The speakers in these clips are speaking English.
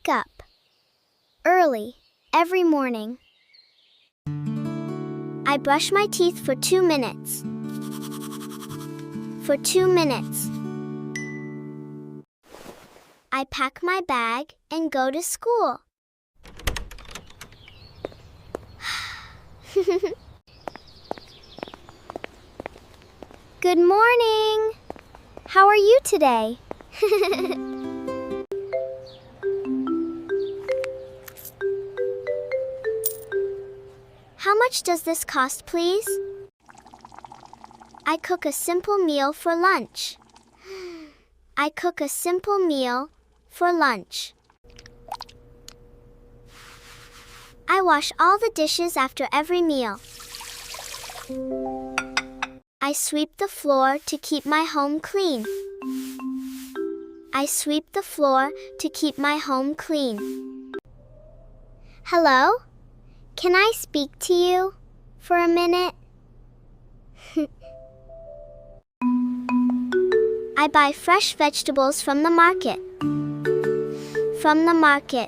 wake up early every morning. I brush my teeth for 2 minutes. For 2 minutes. I pack my bag and go to school. Good morning! How are you today? How much does this cost, please? I cook a simple meal for lunch. I cook a simple meal for lunch. I wash all the dishes after every meal. I sweep the floor to keep my home clean. I sweep the floor to keep my home clean. Hello? Can I speak to you for a minute? I buy fresh vegetables from the market. From the market.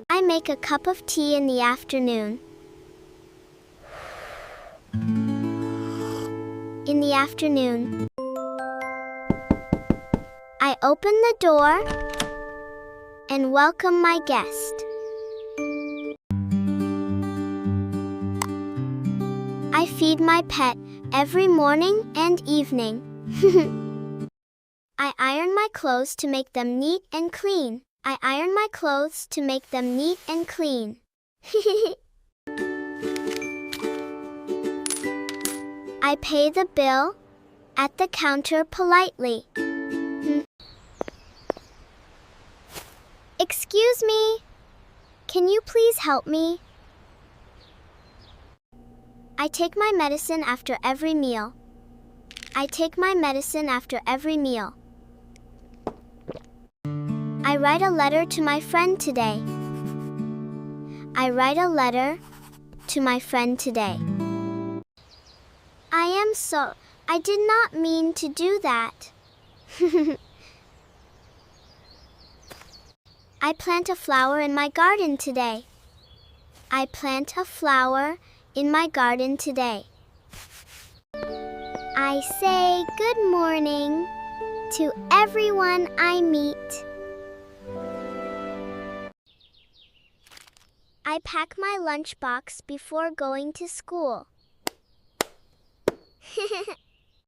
I make a cup of tea in the afternoon. In the afternoon. I open the door and welcome my guest. I feed my pet every morning and evening. I iron my clothes to make them neat and clean. I iron my clothes to make them neat and clean. I pay the bill at the counter politely. Excuse me, can you please help me? I take my medicine after every meal. I take my medicine after every meal. I write a letter to my friend today. I write a letter to my friend today. I did not mean to do that. I plant a flower in my garden today. I plant a flower in my garden today. I say good morning to everyone I meet. I pack my lunchbox before going to school.